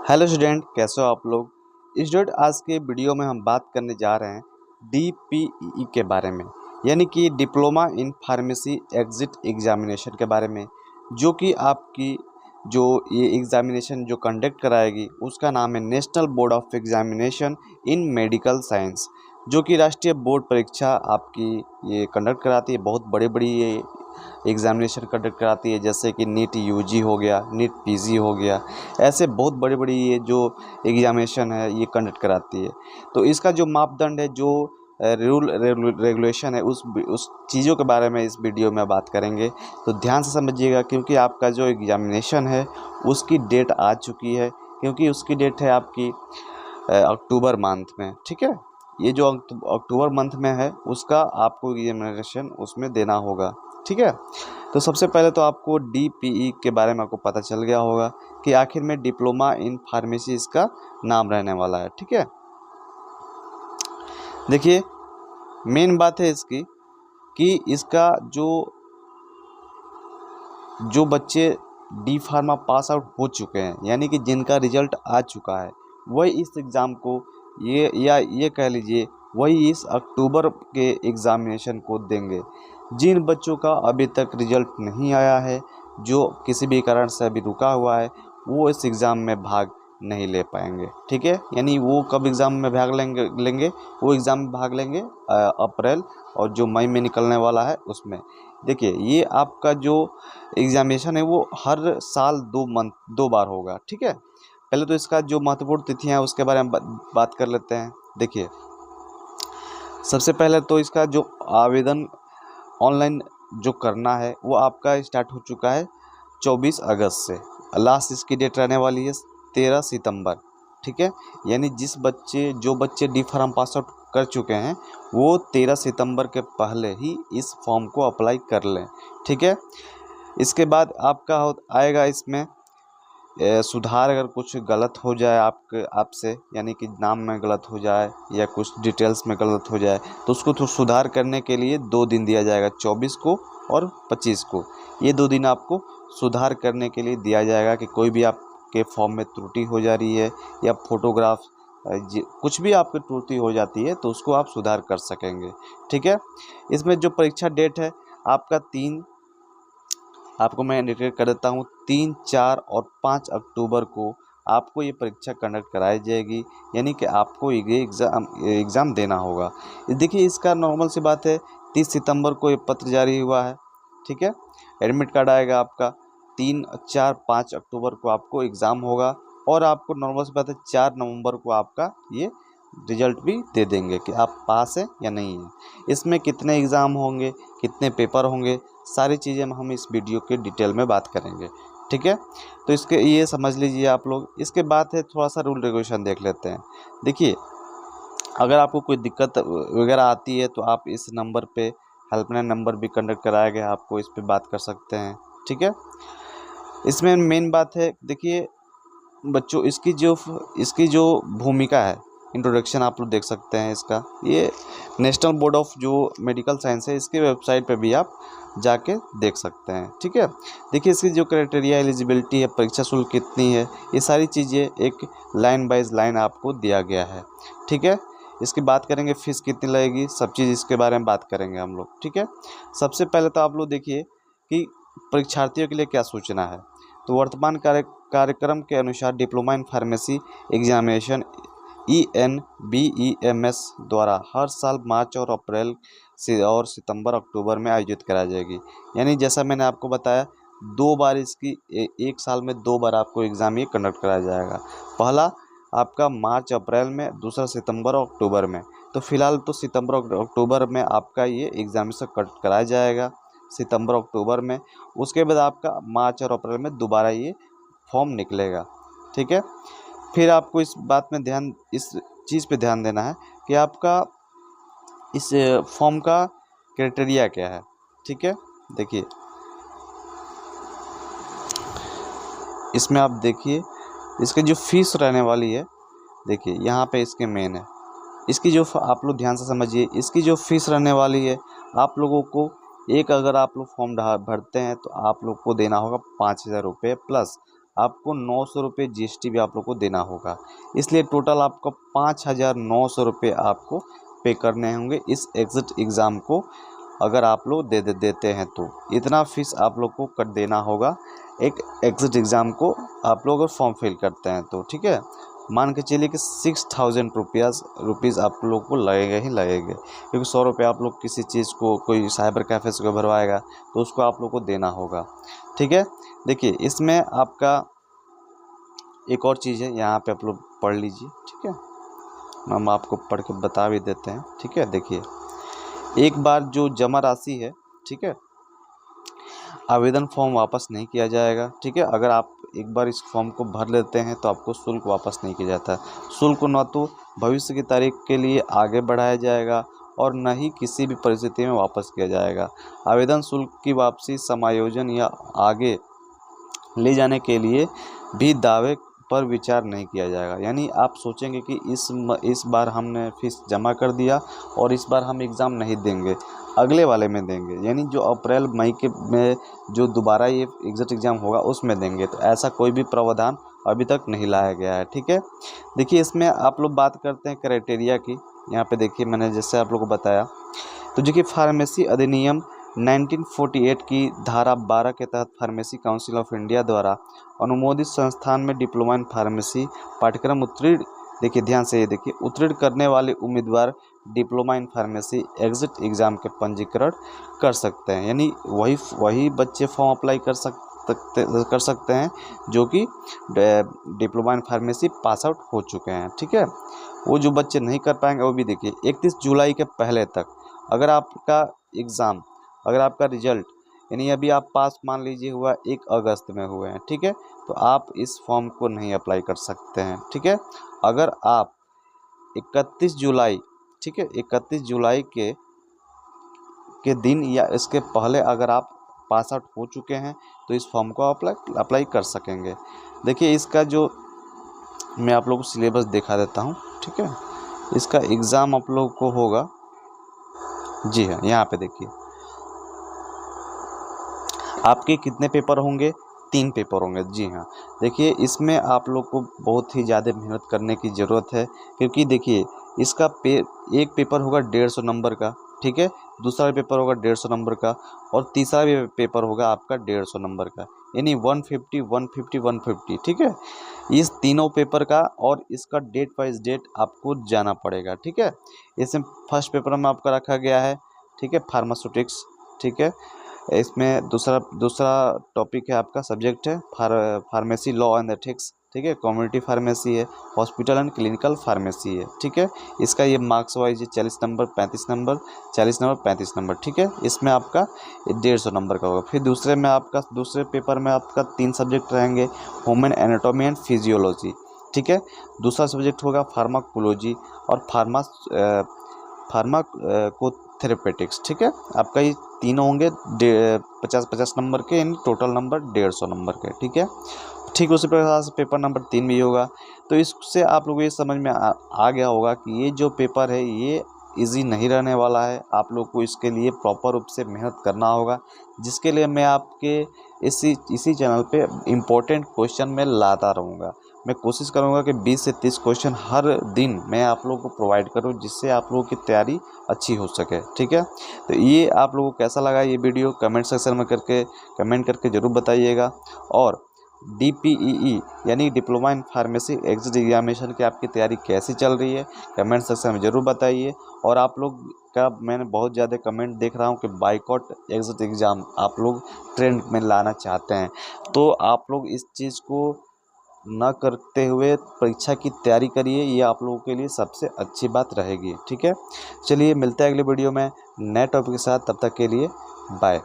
Hello student, कैसे हो आप लोग। स्टूडेंट, आज के वीडियो में हम बात करने जा रहे हैं डीपीई के बारे में, यानी कि diploma in pharmacy exit examination के बारे में, जो कि आपकी जो ये एग्जामिनेशन जो कंडक्ट कराएगी उसका नाम है national board of examination in medical science, जो कि राष्ट्रीय बोर्ड परीक्षा आपकी ये कंडक्ट कराती है। बहुत बड़ी बड़ी ये एग्जामिनेशन कंडक्ट कराती है, जैसे कि नीट यूजी हो गया, नीट पीजी हो गया। ऐसे बहुत बड़ी बड़ी ये जो एग्जामिनेशन है ये कंडक्ट कराती है। तो इसका जो मापदंड है, जो रूल रेगुलेशन है, उस चीज़ों के बारे में इस वीडियो में बात करेंगे। तो ध्यान से समझिएगा, क्योंकि आपका जो एग्जामिनेशन है उसकी डेट आ चुकी है, क्योंकि उसकी डेट है आपकी अक्टूबर मंथ में। ठीक है, ये जो अक्टूबर मंथ में है उसका आपको एग्जामिनेशन उसमें देना होगा। ठीक है, तो सबसे पहले तो आपको डीपीई के बारे में आपको पता चल गया होगा कि आखिर में डिप्लोमा इन फार्मेसी इसका नाम रहने वाला है। ठीक है, देखिए मेन बात है इसकी कि इसका जो जो बच्चे डी फार्मा पास आउट हो चुके हैं, यानी कि जिनका रिजल्ट आ चुका है, वही इस एग्ज़ाम को ये कह लीजिए वही इस अक्टूबर के एग्ज़ामिनेशन को देंगे। जिन बच्चों का अभी तक रिजल्ट नहीं आया है, जो किसी भी कारण से अभी रुका हुआ है, वो इस एग्ज़ाम में भाग नहीं ले पाएंगे। ठीक है, यानी वो कब एग्ज़ाम में भाग लेंगे वो एग्ज़ाम में भाग लेंगे अप्रैल और जो मई में निकलने वाला है उसमें। देखिए, ये आपका जो एग्जामिनेशन है वो हर साल 2 बार होगा। ठीक है, पहले तो इसका जो महत्वपूर्ण तिथियां हैं उसके बारे में बात कर लेते हैं। देखिए, सबसे पहले तो इसका जो आवेदन ऑनलाइन जो करना है वो आपका स्टार्ट हो चुका है 24 अगस्त से। लास्ट इसकी डेट रहने वाली है 13 सितंबर। ठीक है, यानी जो बच्चे डी फार्म पास आउट कर चुके हैं वो 13 सितंबर के पहले ही इस फॉर्म को अप्लाई कर लें। ठीक है, इसके बाद आपका आएगा इसमें सुधार। अगर कुछ गलत हो जाए आपसे, यानी कि नाम में गलत हो जाए या कुछ डिटेल्स में गलत हो जाए, तो उसको तो सुधार करने के लिए 2 दिन दिया जाएगा, 24 को और 25 को। ये 2 दिन आपको सुधार करने के लिए दिया जाएगा कि कोई भी आपके फॉर्म में त्रुटि हो जा रही है या फोटोग्राफ कुछ भी आपकी त्रुटि हो जाती है तो उसको आप सुधार कर सकेंगे। ठीक है, इसमें जो परीक्षा डेट है आपका आपको मैं इंडिकेट कर देता हूँ, 3, 4 और 5 अक्टूबर को आपको ये परीक्षा कंडक्ट कराई जाएगी, यानी कि आपको ये एग्ज़ाम देना होगा। देखिए, इसका नॉर्मल सी बात है, 30 सितंबर को ये पत्र जारी हुआ है। ठीक है, एडमिट कार्ड आएगा आपका, 3, 4, 5 अक्टूबर को आपको एग्ज़ाम होगा और आपको नॉर्मल सी बात है 4 नवंबर को आपका ये रिजल्ट भी दे देंगे कि आप पास हैं या नहीं हैं। इसमें कितने एग्ज़ाम होंगे, कितने पेपर होंगे, सारी चीज़ें हम इस वीडियो के डिटेल में बात करेंगे। ठीक है, तो इसके ये समझ लीजिए आप लोग। इसके बाद है थोड़ा सा रूल रेगुलेशन देख लेते हैं। देखिए, अगर आपको कोई दिक्कत वगैरह आती है तो आप इस नंबर पे हेल्पलाइन नंबर भी कंडक्ट कराया गया, आपको इस पे बात कर सकते हैं। ठीक है, इसमें मेन बात है, देखिए बच्चों, इसकी जो भूमिका है, इंट्रोडक्शन आप लोग देख सकते हैं इसका। ये नेशनल बोर्ड ऑफ जो मेडिकल साइंस है, इसके वेबसाइट पे भी आप जाके देख सकते हैं। ठीक है, देखिए इसकी जो क्राइटेरिया, एलिजिबिलिटी है, परीक्षा शुल्क कितनी है, ये सारी चीज़ें एक लाइन बाइज लाइन आपको दिया गया है। ठीक है, इसकी बात करेंगे, फ़ीस कितनी लगेगी, सब चीज़ इसके बारे में बात करेंगे हम लोग। ठीक है, सबसे पहले तो आप लोग देखिए कि परीक्षार्थियों के लिए क्या सूचना है। तो वर्तमान कार्यक्रम के अनुसार diploma in pharmacy examination ENBEMS द्वारा हर साल मार्च और अप्रैल से और सितंबर अक्टूबर में आयोजित कराई जाएगी। यानी जैसा मैंने आपको बताया, 2 बार इसकी एक साल में 2 बार आपको एग्ज़ाम ये कंडक्ट कराया जाएगा। पहला आपका मार्च अप्रैल में, दूसरा सितंबर और अक्टूबर में। तो फिलहाल तो सितंबर और अक्टूबर में आपका ये एग्जामिनेशन कंडक्ट कराया जाएगा, सितंबर अक्टूबर में। उसके बाद आपका मार्च और अप्रैल में दोबारा ये फॉर्म निकलेगा। ठीक है, फिर आपको इस चीज़ पे ध्यान देना है कि आपका इस फॉर्म का क्राइटेरिया क्या है। ठीक है, देखिए इसमें आप देखिए इसकी जो फीस रहने वाली है, देखिए यहाँ पे इसके मेन है, इसकी जो आप लोग ध्यान से समझिए, इसकी जो फीस रहने वाली है, आप लोगों को अगर आप लोग फॉर्म भरते हैं तो आप लोग को देना होगा 5,000 रुपये प्लस आपको 900 रुपये GST भी आप लोग को देना होगा। इसलिए टोटल आपको 5,900 रुपये आपको पे करने होंगे इस एग्ज़िट एग्ज़ाम को, अगर आप लोग देते हैं तो इतना फ़ीस आप लोग को कर देना होगा एक एग्ज़िट एग्ज़ाम को आप लोग अगर फॉर्म फिल करते हैं तो, ठीक है। मान के चलिए कि 6,000 रुपीज़ आप लोग को लगेगा ही लगेंगे, क्योंकि 100 रुपये आप लोग किसी चीज़ को, कोई साइबर कैफ़े से भरवाएगा तो उसको आप लोग को देना होगा, ठीक है। देखिए इसमें आपका एक और चीज़ है, यहाँ पे आप लोग पढ़ लीजिए, ठीक है। हम आपको पढ़ के बता भी देते हैं, ठीक है। देखिए एक बार जो जमा राशि है, ठीक है, आवेदन फॉर्म वापस नहीं किया जाएगा, ठीक है। अगर आप एक बार इस फॉर्म को भर लेते हैं तो आपको शुल्क वापस नहीं किया जाता। शुल्क को न तो भविष्य की तारीख के लिए आगे बढ़ाया जाएगा और न ही किसी भी परिस्थिति में वापस किया जाएगा। आवेदन शुल्क की वापसी, समायोजन या आगे ले जाने के लिए भी दावे पर विचार नहीं किया जाएगा। यानी आप सोचेंगे कि इस बार हमने फीस जमा कर दिया और इस बार हम एग्ज़ाम नहीं देंगे, अगले वाले में देंगे, यानी जो अप्रैल मई के में जो दोबारा ये एग्ज़िट एग्ज़ाम होगा उसमें देंगे। तो ऐसा कोई भी प्रावधान अभी तक नहीं लाया गया है, ठीक है। देखिए इसमें आप लोग बात करते हैं क्राइटेरिया की। यहाँ पे देखिए मैंने जैसे आप लोग को बताया, तो देखिए फार्मेसी अधिनियम 1948 की धारा 12 के तहत फार्मेसी काउंसिल ऑफ इंडिया द्वारा अनुमोदित संस्थान में डिप्लोमा इन फार्मेसी पाठ्यक्रम उत्तीर्ण, देखिए ध्यान से ये देखिए, उत्तीर्ण करने वाले उम्मीदवार diploma in pharmacy exit exam के पंजीकरण कर सकते हैं। यानी वही बच्चे फॉर्म अप्लाई कर सकते हैं जो कि diploma in pharmacy pass out हो चुके हैं, ठीक है। वो जो बच्चे नहीं कर पाएंगे वो भी देखिए 31 जुलाई के पहले तक, अगर आपका एग्ज़ाम, अगर आपका रिजल्ट, यानी अभी आप पास मान लीजिए हुआ 1 अगस्त में हुए हैं, ठीक है, तो आप इस फॉर्म को नहीं अप्लाई कर सकते हैं, ठीक है। अगर आप 31 जुलाई, ठीक है, 31 जुलाई के दिन या इसके पहले अगर आप पास आउट हो चुके हैं तो इस फॉर्म को अप्लाई कर सकेंगे। देखिए इसका जो मैं आप लोगों को सिलेबस दिखा देता हूँ, ठीक है। इसका एग्ज़ाम आप लोग को होगा, जी हाँ, यहाँ पे देखिए आपके कितने पेपर होंगे, 3 पेपर होंगे, जी हाँ। देखिए इसमें आप लोग को बहुत ही ज़्यादा मेहनत करने की ज़रूरत है, क्योंकि देखिए इसका एक पेपर होगा 150 नंबर का, ठीक है, दूसरा पेपर होगा 150 नंबर का और तीसरा भी पेपर होगा आपका 150 नंबर का, यानी 150 150 150, ठीक है। इस तीनों पेपर का और इसका डेट वाइज डेट आपको जाना पड़ेगा, ठीक है। इसमें फर्स्ट पेपर में आपका रखा गया है, ठीक है, फार्मास्यूटिक्स, ठीक है। इसमें दूसरा टॉपिक है आपका, सब्जेक्ट है फार्मेसी लॉ एंड एथिक्स, ठीक है। कम्युनिटी फार्मेसी है, हॉस्पिटल एंड क्लिनिकल फार्मेसी है, ठीक है। इसका ये marks wise 40 number 35 number 40 number 35 number, ठीक है। इसमें आपका 150 नंबर का होगा। फिर दूसरे पेपर में आपका 3 सब्जेक्ट रहेंगे, ह्यूमन एनाटॉमी एंड फिजियोलॉजी, ठीक है। दूसरा सब्जेक्ट होगा फार्माकोलॉजी और फार्माकोथेरेपेटिक्स, ठीक है। आपका ये तीनों होंगे 50-50 नंबर के, यानी टोटल नंबर 150 नंबर के, ठीक है। ठीक उसी प्रकार से पेपर नंबर 3 भी होगा। तो इससे आप लोगों को ये समझ में आ गया होगा कि ये जो पेपर है ये इजी नहीं रहने वाला है। आप लोग को इसके लिए प्रॉपर रूप से मेहनत करना होगा, जिसके लिए मैं आपके इसी चैनल पे इम्पोर्टेंट क्वेश्चन में लाता रहूँगा। मैं कोशिश करूँगा कि 20 से 30 क्वेश्चन हर दिन मैं आप लोगों को प्रोवाइड करूँ, जिससे आप लोगों की तैयारी अच्छी हो सके, ठीक है। तो ये आप लोगों को कैसा लगा ये वीडियो, कमेंट सेक्शन में कमेंट करके ज़रूर बताइएगा। और DPEE यानी diploma in pharmacy exit examination की आपकी तैयारी कैसी चल रही है, कमेंट सेक्शन में ज़रूर बताइए। और आप लोग का मैंने बहुत ज़्यादा कमेंट देख रहा हूँ कि बाइकआउट एग्जिट एग्ज़ाम आप लोग ट्रेंड में लाना चाहते हैं, तो आप लोग इस चीज़ को न करते हुए परीक्षा की तैयारी करिए, ये आप लोगों के लिए सबसे अच्छी बात रहेगी, ठीक है। चलिए मिलते हैं अगले वीडियो में नए टॉपिक के साथ, तब तक के लिए बाय।